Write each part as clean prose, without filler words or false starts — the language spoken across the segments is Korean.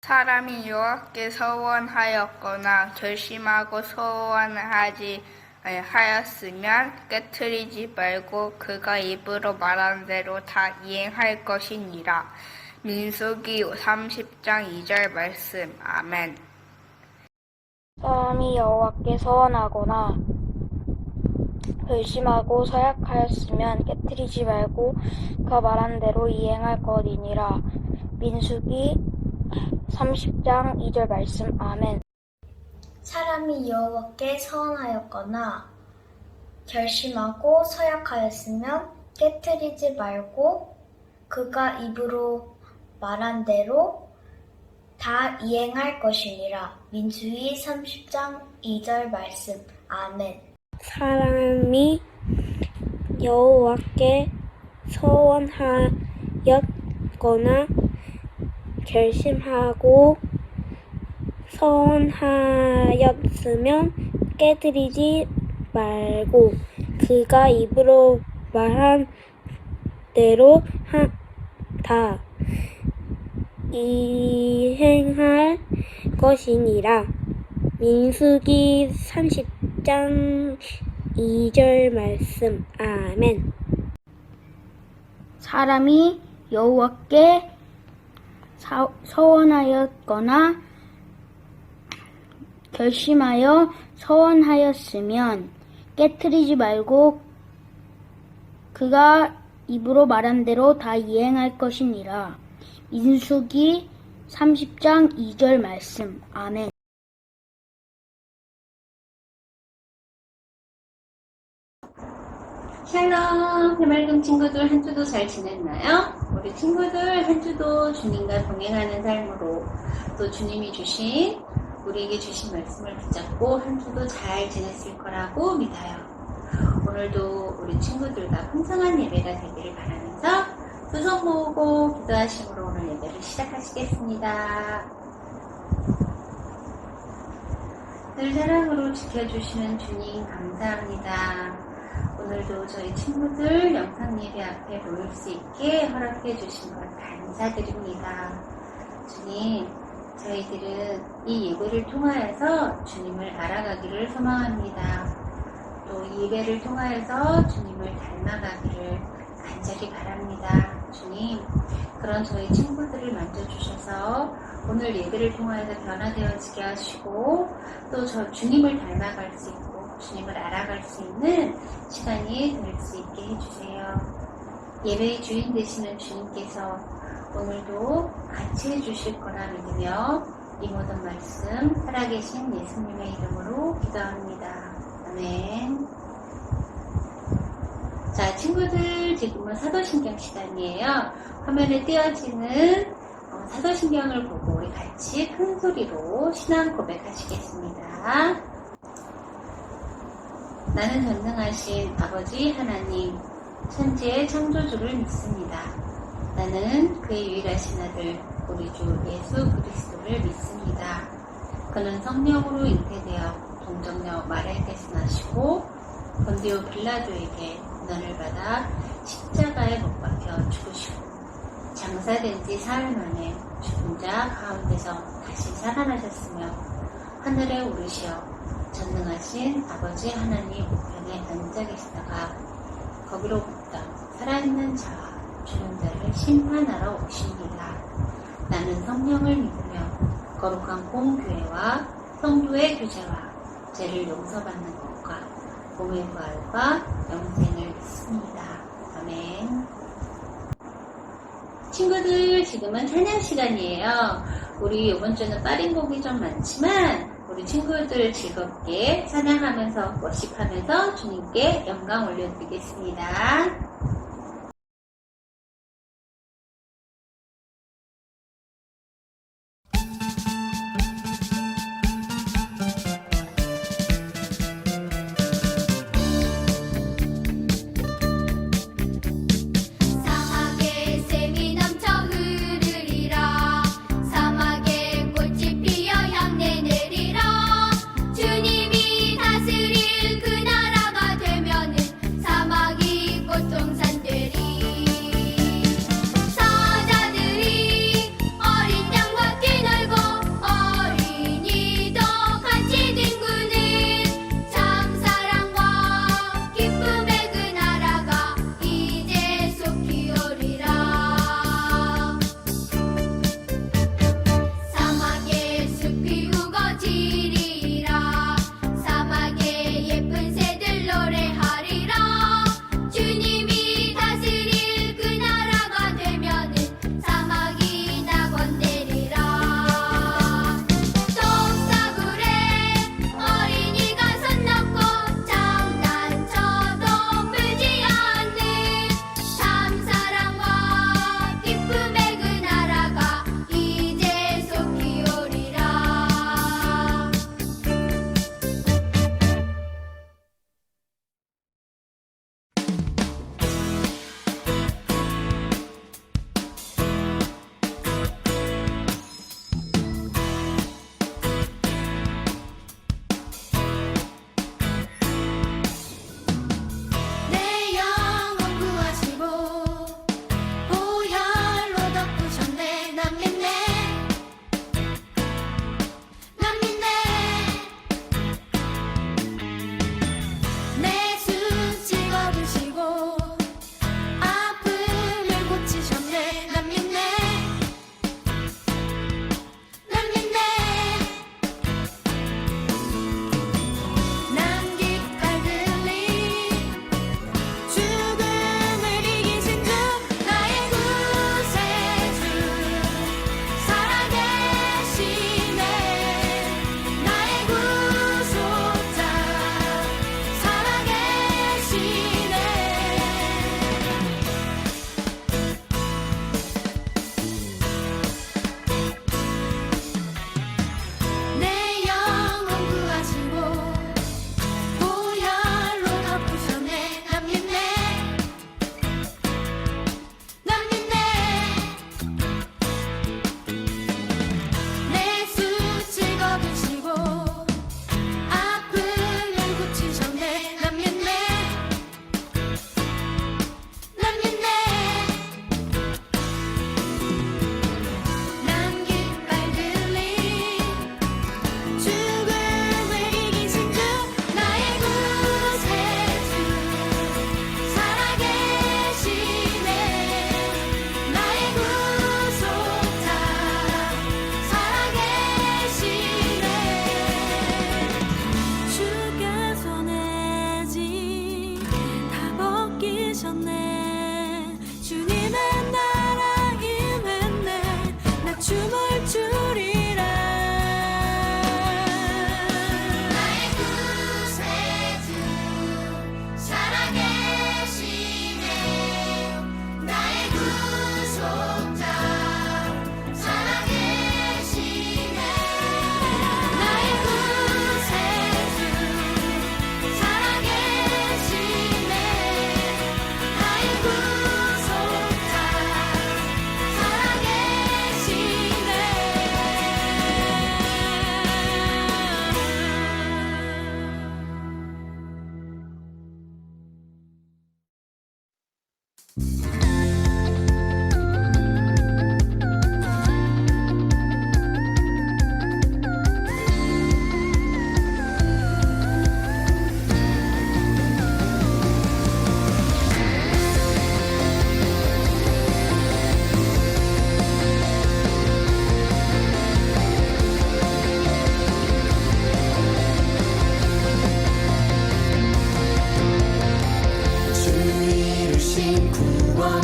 사람이 여호와께 서원하였거나 결심하고 서원하지 하였으면 깨트리지 말고 그가 입으로 말한 대로 다 이행할 것이니라. 민수기 30장 2절 말씀. 아멘. 사람이 여호와께 서원하거나 결심하고 서약하였으면 깨트리지 말고 그가 말한 대로 이행할 것이니라. 민수기 30장 2절 말씀. 아멘. 사람이 여호와께 서원하였거나 결심하고 서약하였으면 깨트리지 말고 그가 입으로 말한 대로 다 이행할 것이니라. 민수기 30장 2절 말씀. 아멘. 사람이 여호와께 서원하였거나 결심하고 서원하였으면 깨트리지 말고 그가 입으로 말한 대로 다 이행할 것이니라. 민수기 30장 2절 말씀. 아멘. 사람이 여호와께 서원하였거나 결심하여 서원하였으면 깨트리지 말고 그가 입으로 말한 대로 다 이행할 것이니라. 민수기 30장 2절 말씀. 아멘. 샬롬, 해맑은 친구들 한 주도 잘 지냈나요? 우리 친구들 한 주도 주님과 동행하는 삶으로 또 주님이 주신 우리에게 주신 말씀을 붙잡고 한 주도 잘 지냈을 거라고 믿어요. 오늘도 우리 친구들과 풍성한 예배가 되기를 바라면서 두 손 모으고 기도하심으로 오늘 예배를 시작하시겠습니다. 늘 사랑으로 지켜주시는 주님 감사합니다. 오늘도 저희 친구들 영상 예배 앞에 모일 수 있게 허락해 주신 것 감사드립니다. 주님, 저희들은 이 예배를 통하여서 주님을 알아가기를 소망합니다. 또 이 예배를 통하여서 주님을 닮아가기를 간절히 바랍니다. 주님, 그런 저희 친구들을 만져주셔서 오늘 예배를 통하여서 변화되어지게 하시고 또 저 주님을 닮아갈 수 있고 주님을 알아갈 수 있는 시간이 될 수 있게 해주세요. 예배의 주인 되시는 주님께서 오늘도 같이 해주실 거라 믿으며 이 모든 말씀 살아계신 예수님의 이름으로 기도합니다. 아멘. 자, 친구들 지금은 사도신경 시간이에요. 화면에 띄어지는 사도신경을 보고 우리 같이 큰 소리로 신앙 고백하시겠습니다. 나는 전능하신 아버지 하나님, 천지의 창조주를 믿습니다. 나는 그의 유일하신 아들, 우리 주 예수 그리스도를 믿습니다. 그는 성령으로 잉태되어 동정녀 마리아께서 나시고 본디오 빌라도에게 고난을 받아 십자가에 못 박혀 죽으시고 장사된 지 사흘 만에 죽은 자 가운데서 다시 살아나셨으며 하늘에 오르시어 전능하신 아버지 하나님 우편에 앉아 계시다가 거기로부터 살아있는 자와 죽은 자를 심판하러 오십니다. 나는 성령을 믿으며 거룩한 공교회와 성도의 교제와 죄를 용서받는 것과 몸의 부활과 영생을 믿습니다. 아멘. 친구들, 지금은 찬양 시간이에요. 우리 이번 주는 빠른 곡이 좀 많지만 우리 친구들 즐겁게 찬양하면서 워십하면서 주님께 영광 올려드리겠습니다. 주님이 다스릴 그 나라가 되면은 사막이 꽃 주 이루신 구원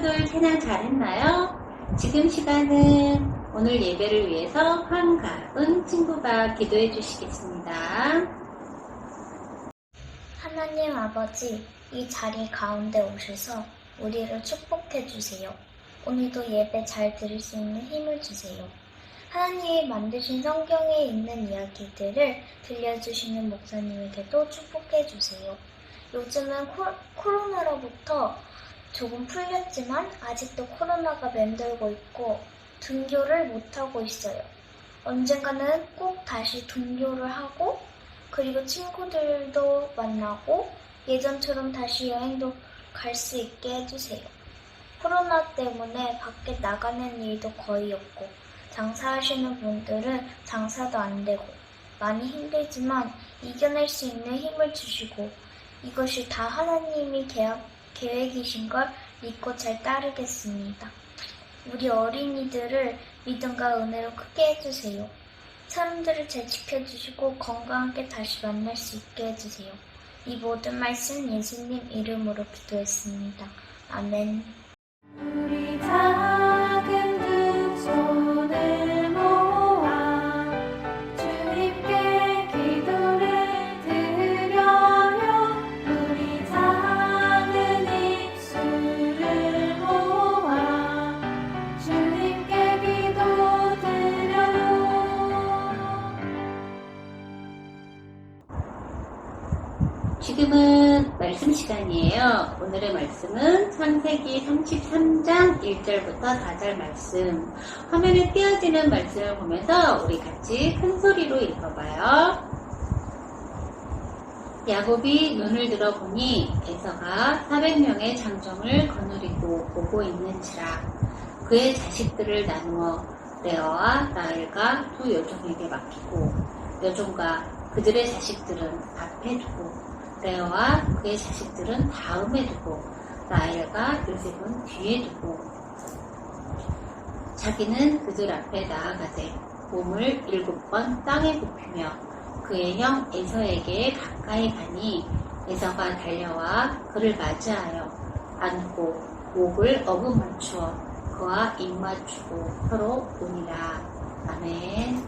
친구들 찬양 잘했나요? 지금 시간은 오늘 예배를 위해서 한가은 친구가 기도해 주시겠습니다. 하나님 아버지, 이 자리 가운데 오셔서 우리를 축복해 주세요. 오늘도 예배 잘 들을 수 있는 힘을 주세요. 하나님이 만드신 성경에 있는 이야기들을 들려주시는 목사님에게도 축복해 주세요. 요즘은 코로나로부터 조금 풀렸지만 아직도 코로나가 맴돌고 있고 등교를 못하고 있어요. 언젠가는 꼭 다시 등교를 하고 그리고 친구들도 만나고 예전처럼 다시 여행도 갈 수 있게 해주세요. 코로나 때문에 밖에 나가는 일도 거의 없고 장사하시는 분들은 장사도 안 되고 많이 힘들지만 이겨낼 수 있는 힘을 주시고 이것이 다 하나님이 계획이신 걸 믿고 잘 따르겠습니다. 우리 어린이들을 믿음과 은혜로 크게 해주세요. 사람들을 잘 지켜주시고 건강하게 다시 만날 수 있게 해주세요. 이 모든 말씀 예수님 이름으로 기도했습니다. 아멘. 우리 작은 두 손을 모아 주님께 기도를 드려요. 우리 작은 입술을 모아 주님께 기도 드려요. 지금은 말씀 시간이에요. 오늘의 말씀은 창세기 33장 1절부터 4절 말씀. 화면에 띄어지는 말씀을 보면서 우리 같이 큰 소리로 읽어봐요. 야곱이 눈을 들어보니 에서가 400명의 장정을 거느리고 오고 있는지라. 그의 자식들을 나누어 레아와 라헬과 두 여종에게 맡기고 여종과 그들의 자식들은 앞에 두고 레아와 그의 자식들은 다음에 두고 라헬과 요셉은 뒤에 두고 자기는 그들 앞에 나아가되 몸을 7번 땅에 굽히며 그의 형 에서에게 가까이 가니 에서가 달려와 그를 맞이하여 안고 목을 어루맞추어 그와 입 맞추고 서로 우니라. 아멘.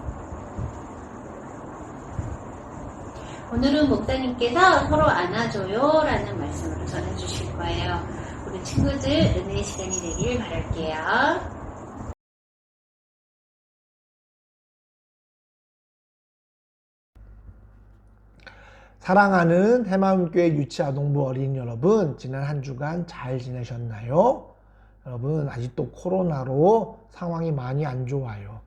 오늘은 목사님께서 서로 안아줘요 라는 말씀으로 전해주실 거예요. 우리 친구들 은혜의 시간이 되길 바랄게요. 사랑하는 해마음교회 유치아동부 어린이 여러분, 지난 한 주간 잘 지내셨나요? 여러분, 아직도 코로나로 상황이 많이 안 좋아요.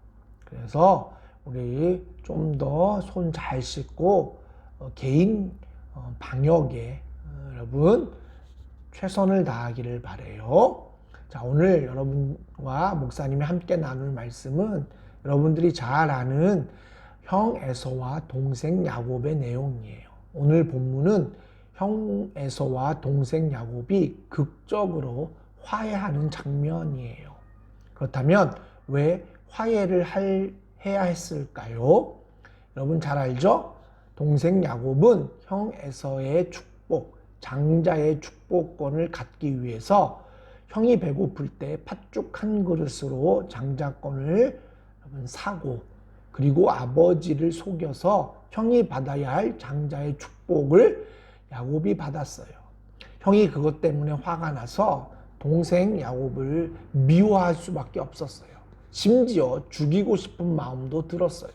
그래서 우리 좀 더 손 잘 씻고 개인 방역에 여러분 최선을 다하기를 바라요. 자, 오늘 여러분과 목사님이 함께 나눌 말씀은 여러분들이 잘 아는 형 에서와 동생 야곱의 내용이에요. 오늘 본문은 형 에서와 동생 야곱이 극적으로 화해하는 장면이에요. 그렇다면 왜 화해를 해야 했을까요? 여러분 잘 알죠? 동생 야곱은 형 에서의 축복, 장자의 축복권을 갖기 위해서 형이 배고플 때 팥죽 한 그릇으로 장자권을 사고, 그리고 아버지를 속여서 형이 받아야 할 장자의 축복을 야곱이 받았어요. 형이 그것 때문에 화가 나서 동생 야곱을 미워할 수밖에 없었어요. 심지어 죽이고 싶은 마음도 들었어요.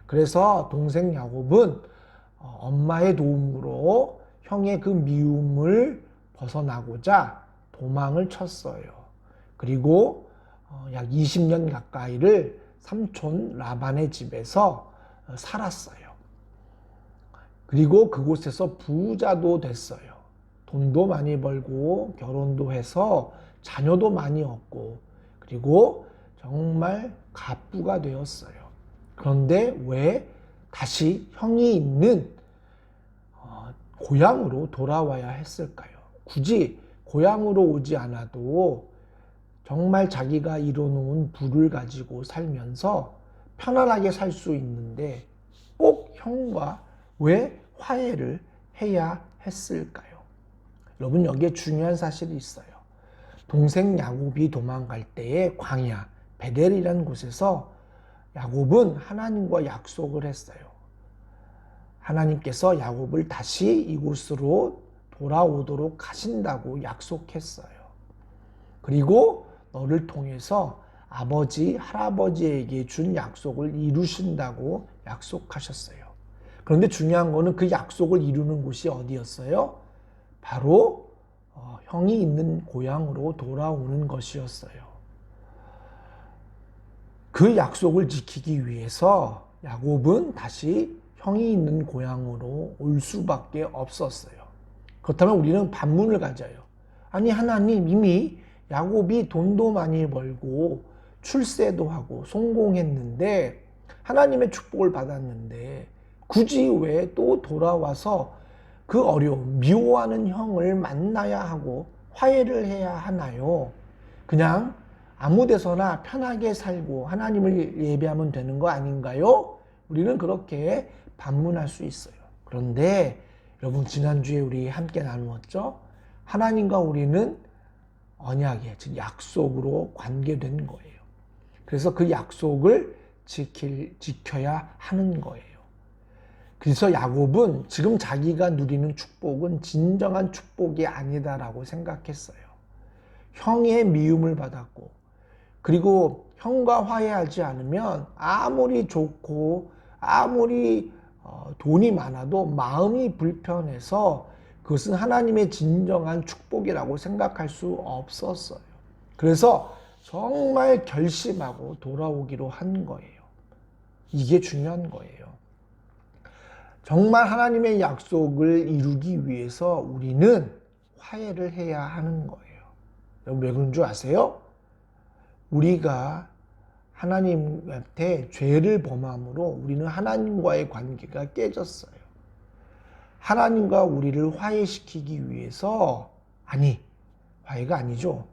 그래서 동생 야곱은 엄마의 도움으로 형의 그 미움을 벗어나고자 도망을 쳤어요. 그리고 약 20년 가까이를 삼촌 라반의 집에서 살았어요. 그리고 그곳에서 부자도 됐어요. 돈도 많이 벌고 결혼도 해서 자녀도 많이 얻고 그리고 정말 갑부가 되었어요. 그런데 왜 다시 형이 있는 고향으로 돌아와야 했을까요? 굳이 고향으로 오지 않아도 정말 자기가 이뤄놓은 부를 가지고 살면서 편안하게 살 수 있는데 꼭 형과 왜 화해를 해야 했을까요? 여러분, 여기에 중요한 사실이 있어요. 동생 야곱이 도망갈 때에 광야 베델이라는 곳에서 야곱은 하나님과 약속을 했어요. 하나님께서 야곱을 다시 이곳으로 돌아오도록 하신다고 약속했어요. 그리고 너를 통해서 아버지, 할아버지에게 준 약속을 이루신다고 약속하셨어요. 그런데 중요한 거는 그 약속을 이루는 곳이 어디였어요? 바로 형이 있는 고향으로 돌아오는 것이었어요. 그 약속을 지키기 위해서 야곱은 다시 형이 있는 고향으로 올 수밖에 없었어요. 그렇다면 우리는 반문을 가져요. 아니, 하나님 이미 야곱이 돈도 많이 벌고 출세도 하고 성공했는데 하나님의 축복을 받았는데 굳이 왜 또 돌아와서 그 어려움, 미워하는 형을 만나야 하고 화해를 해야 하나요? 그냥 아무 데서나 편하게 살고 하나님을 예배하면 되는 거 아닌가요? 우리는 그렇게 반문할 수 있어요. 그런데 여러분, 지난주에 우리 함께 나누었죠? 하나님과 우리는 언약에, 즉 약속으로 관계된 거예요. 그래서 그 약속을 지켜야 하는 거예요. 그래서 야곱은 지금 자기가 누리는 축복은 진정한 축복이 아니다라고 생각했어요. 형의 미움을 받았고, 그리고 형과 화해하지 않으면 아무리 좋고 아무리 돈이 많아도 마음이 불편해서 그것은 하나님의 진정한 축복이라고 생각할 수 없었어요. 그래서 정말 결심하고 돌아오기로 한 거예요. 이게 중요한 거예요. 정말 하나님의 약속을 이루기 위해서 우리는 화해를 해야 하는 거예요. 여러분, 왜 그런 줄 아세요? 우리가 하나님한테 죄를 범함으로 우리는 하나님과의 관계가 깨졌어요. 하나님과 우리를 화해시키기 위해서, 화해가 아니죠.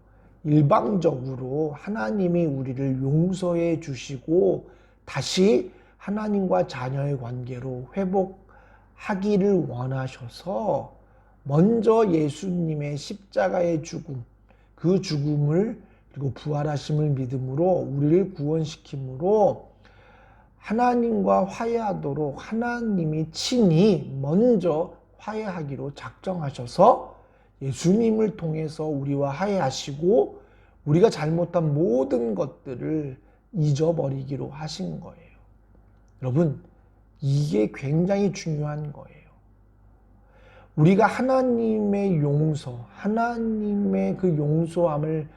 일방적으로 하나님이 우리를 용서해 주시고 다시 하나님과 자녀의 관계로 회복하기를 원하셔서 먼저 예수님의 십자가의 죽음, 그 죽음을 그리고 부활하심을 믿음으로 우리를 구원시킴으로 하나님과 화해하도록 하나님이 친히 먼저 화해하기로 작정하셔서 예수님을 통해서 우리와 화해하시고 우리가 잘못한 모든 것들을 잊어버리기로 하신 거예요. 여러분, 이게 굉장히 중요한 거예요. 우리가 하나님의 용서, 하나님의 그 용서함을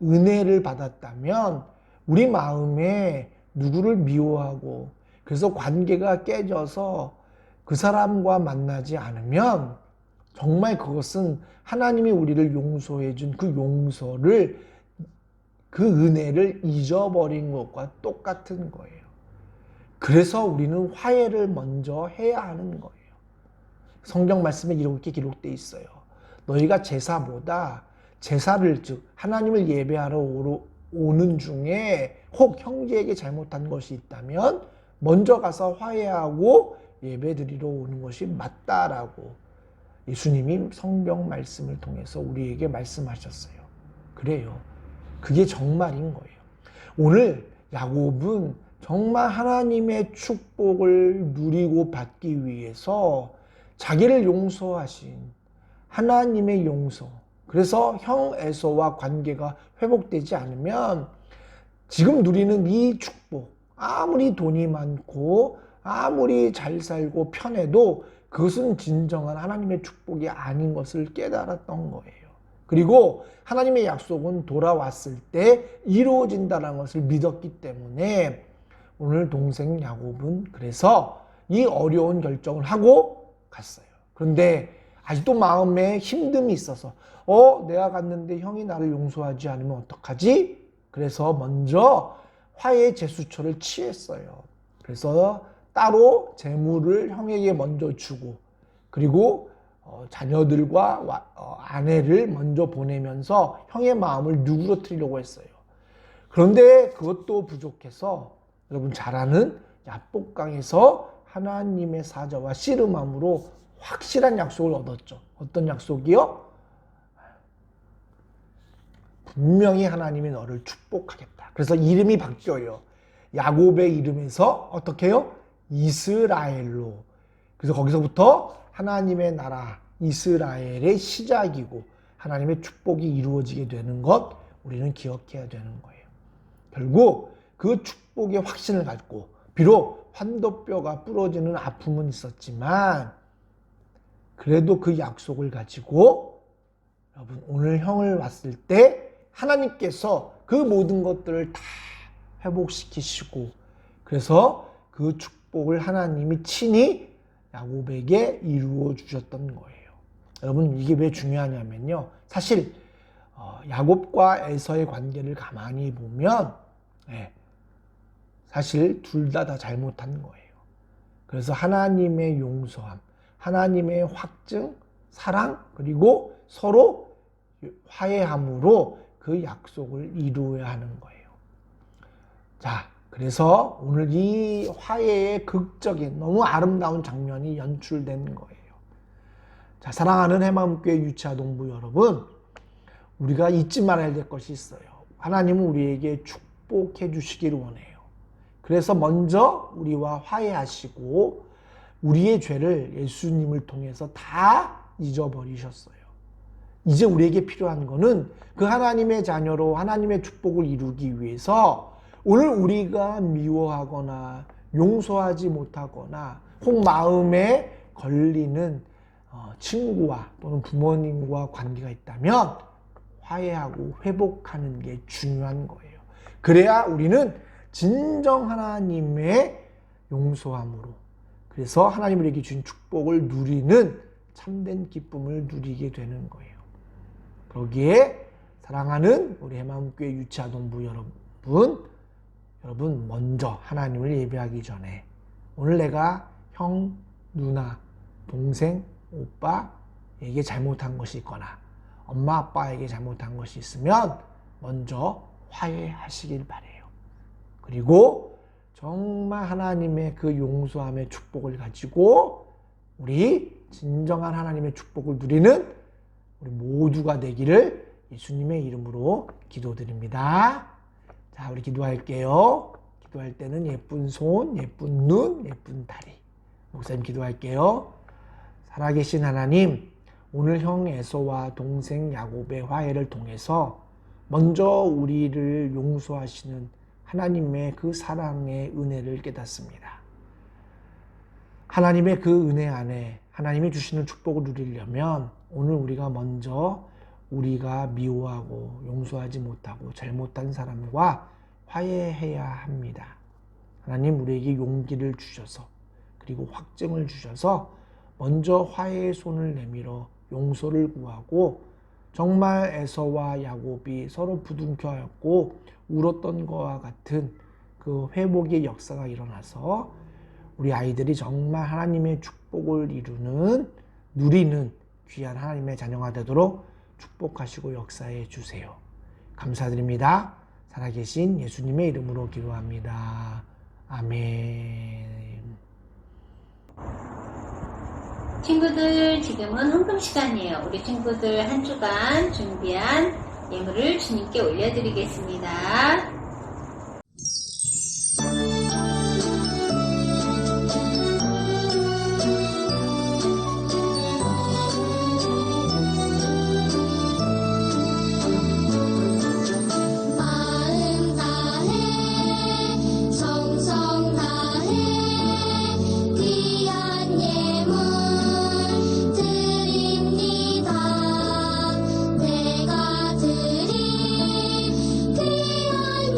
은혜를 받았다면 우리 마음에 누구를 미워하고 그래서 관계가 깨져서 그 사람과 만나지 않으면 정말 그것은 하나님이 우리를 용서해 준 그 용서를, 그 은혜를 잊어버린 것과 똑같은 거예요. 그래서 우리는 화해를 먼저 해야 하는 거예요. 성경 말씀에 이렇게 기록되어 있어요. 너희가 제사보다 제사를, 즉 하나님을 예배하러 오는 중에 혹 형제에게 잘못한 것이 있다면 먼저 가서 화해하고 예배드리러 오는 것이 맞다라고 예수님이 성경 말씀을 통해서 우리에게 말씀하셨어요. 그래요. 그게 정말인 거예요. 오늘 야곱은 정말 하나님의 축복을 누리고 받기 위해서 자기를 용서하신 하나님의 용서, 그래서 형 에서와 관계가 회복되지 않으면 지금 누리는 이 축복, 아무리 돈이 많고 아무리 잘 살고 편해도 그것은 진정한 하나님의 축복이 아닌 것을 깨달았던 거예요. 그리고 하나님의 약속은 돌아왔을 때 이루어진다는 것을 믿었기 때문에 오늘 동생 야곱은 그래서 이 어려운 결정을 하고 갔어요. 그런데 아직도 마음에 힘듦이 있어서 내가 갔는데 형이 나를 용서하지 않으면 어떡하지? 그래서 먼저 화해 제수처를 취했어요. 그래서 따로 재물을 형에게 먼저 주고 그리고 자녀들과 아내를 먼저 보내면서 형의 마음을 누그러뜨리려고 했어요. 그런데 그것도 부족해서 여러분 잘 아는 야복강에서 하나님의 사자와 씨름함으로 확실한 약속을 얻었죠. 어떤 약속이요? 분명히 하나님이 너를 축복하겠다. 그래서 이름이 바뀌어요. 야곱의 이름에서 어떻게 해요? 이스라엘로. 그래서 거기서부터 하나님의 나라 이스라엘의 시작이고 하나님의 축복이 이루어지게 되는 것 우리는 기억해야 되는 거예요. 결국 그 축복의 확신을 갖고 비록 환도뼈가 부러지는 아픔은 있었지만 그래도 그 약속을 가지고 여러분 오늘 형을 왔을 때 하나님께서 그 모든 것들을 다 회복시키시고 그래서 그 축복을 하나님이 친히 야곱에게 이루어 주셨던 거예요. 여러분 이게 왜 중요하냐면요. 사실 야곱과 에서의 관계를 가만히 보면 사실 둘 다 잘못한 거예요. 그래서 하나님의 용서함, 하나님의 확증, 사랑 그리고 서로 화해함으로 그 약속을 이루어야 하는 거예요. 자, 그래서 오늘 이 화해의 극적인 너무 아름다운 장면이 연출된 거예요. 자, 사랑하는 해마음교회 유치아동부 여러분, 우리가 잊지 말아야 될 것이 있어요. 하나님은 우리에게 축복해 주시기를 원해요. 그래서 먼저 우리와 화해하시고 우리의 죄를 예수님을 통해서 다 잊어버리셨어요. 이제 우리에게 필요한 거는 그 하나님의 자녀로 하나님의 축복을 이루기 위해서 오늘 우리가 미워하거나 용서하지 못하거나 혹 마음에 걸리는 친구와 또는 부모님과 관계가 있다면 화해하고 회복하는 게 중요한 거예요. 그래야 우리는 진정 하나님의 용서함으로 그래서 하나님 우리에게 주신 축복을 누리는 참된 기쁨을 누리게 되는 거예요. 그러기에 사랑하는 우리 해마음교회 유치아동부 여러분 먼저 하나님을 예배하기 전에 오늘 내가 형, 누나, 동생, 오빠에게 잘못한 것이 있거나 엄마, 아빠에게 잘못한 것이 있으면 먼저 화해하시길 바래요. 그리고 정말 하나님의 그 용서함의 축복을 가지고 우리 진정한 하나님의 축복을 누리는 우리 모두가 되기를 예수님의 이름으로 기도드립니다. 자, 우리 기도할게요. 기도할 때는 예쁜 손, 예쁜 눈, 예쁜 다리. 목사님 기도할게요. 살아계신 하나님, 오늘 형 에서와 동생 야곱의 화해를 통해서 먼저 우리를 용서하시는 하나님의 그 사랑의 은혜를 깨닫습니다. 하나님의 그 은혜 안에 하나님이 주시는 축복을 누리려면 오늘 우리가 먼저 우리가 미워하고 용서하지 못하고 잘못한 사람과 화해해야 합니다. 하나님 우리에게 용기를 주셔서 그리고 확증을 주셔서 먼저 화해의 손을 내밀어 용서를 구하고 정말 에서와 야곱이 서로 부둥켜안고 울었던 것과 같은 그 회복의 역사가 일어나서 우리 아이들이 정말 하나님의 축복을 누리는 귀한 하나님의 자녀가 되도록 축복하시고 역사해 주세요. 감사드립니다. 살아계신 예수님의 이름으로 기도합니다. 아멘. 친구들, 지금은 헌금 시간이에요. 우리 친구들 한 주간 준비한 예물을 주님께 올려드리겠습니다. 마음 다해 정성 다해 귀한 예물 드립니다. 내가 드린 귀한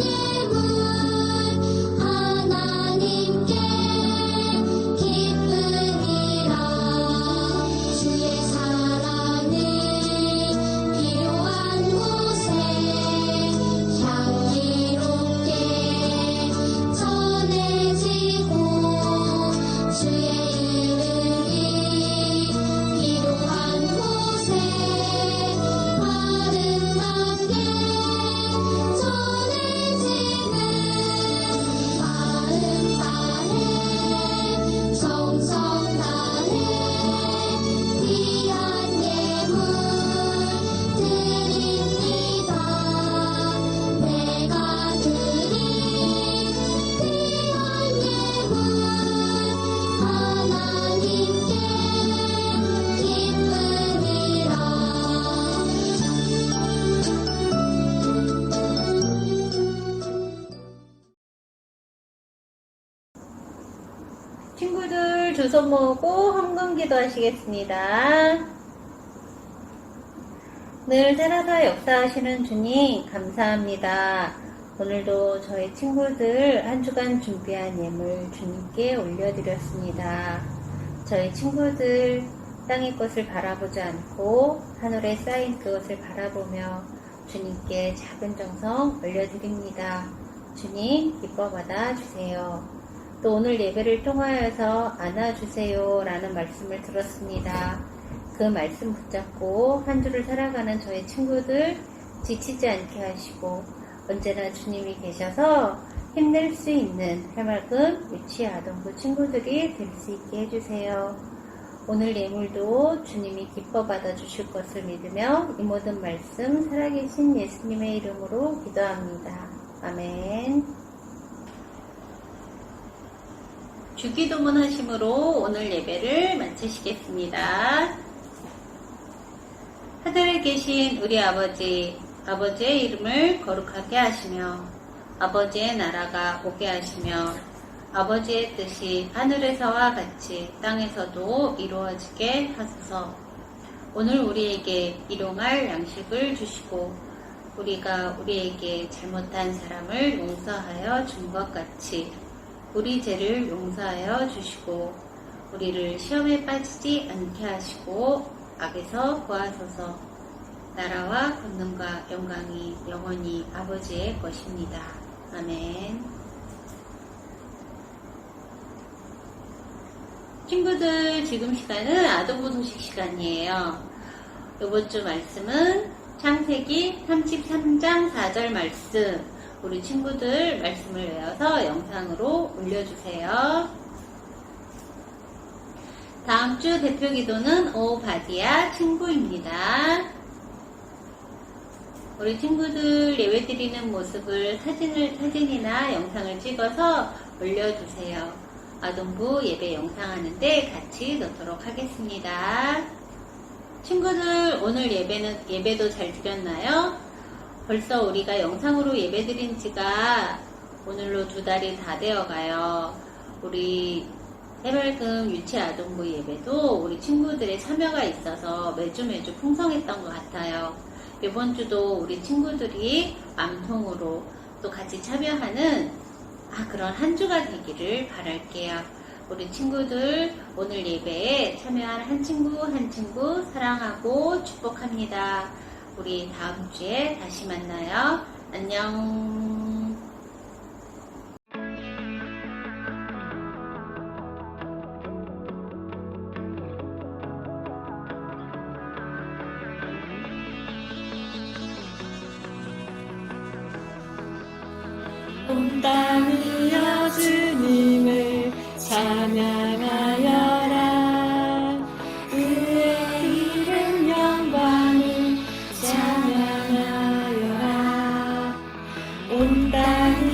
친구들 두 손 모으고 헌금기도 하시겠습니다. 늘 살아서 역사하시는 주님 감사합니다. 오늘도 저희 친구들 한 주간 준비한 예물 주님께 올려드렸습니다. 저희 친구들 땅의 것을 바라보지 않고 하늘에 쌓인 그것을 바라보며 주님께 작은 정성 올려드립니다. 주님 기뻐 받아주세요. 또 오늘 예배를 통하여서 안아주세요 라는 말씀을 들었습니다. 그 말씀 붙잡고 한 주를 살아가는 저희 친구들 지치지 않게 하시고 언제나 주님이 계셔서 힘낼 수 있는 해맑은 유치 아동부 친구들이 될 수 있게 해주세요. 오늘 예물도 주님이 기뻐 받아주실 것을 믿으며 이 모든 말씀 살아계신 예수님의 이름으로 기도합니다. 아멘. 주기도문 하심으로 오늘 예배를 마치시겠습니다. 하늘에 계신 우리 아버지, 아버지의 이름을 거룩하게 하시며 아버지의 나라가 오게 하시며 아버지의 뜻이 하늘에서와 같이 땅에서도 이루어지게 하소서. 오늘 우리에게 일용할 양식을 주시고 우리가 우리에게 잘못한 사람을 용서하여 준 것 같이 우리 죄를 용서하여 주시고 우리를 시험에 빠지지 않게 하시고 악에서 구하소서. 나라와 권능과 영광이 영원히 아버지의 것입니다. 아멘. 친구들, 지금 시간은 아동부 소식 시간이에요. 이번 주 말씀은 창세기 33장 4절 말씀. 우리 친구들 말씀을 외워서 영상으로 올려주세요. 다음 주 대표 기도는 오바디아 친구입니다. 우리 친구들 예배 드리는 모습을 사진이나 영상을 찍어서 올려주세요. 아동부 예배 영상 하는데 같이 넣도록 하겠습니다. 친구들 오늘 예배도 잘 드렸나요? 벌써 우리가 영상으로 예배 드린 지가 오늘로 2달이 다 되어 가요. 우리 해맑음 유치아동부 예배도 우리 친구들의 참여가 있어서 매주 풍성했던 것 같아요. 이번 주도 우리 친구들이 암송으로 또 같이 참여하는 그런 한 주가 되기를 바랄게요. 우리 친구들 오늘 예배에 참여한 한 친구 사랑하고 축복합니다. 우리 다음 주에 다시 만나요. 안녕. 온 땅이여 주님을 찬양하여라. 그의 이름 영광을 찬양하여라. 온 땅이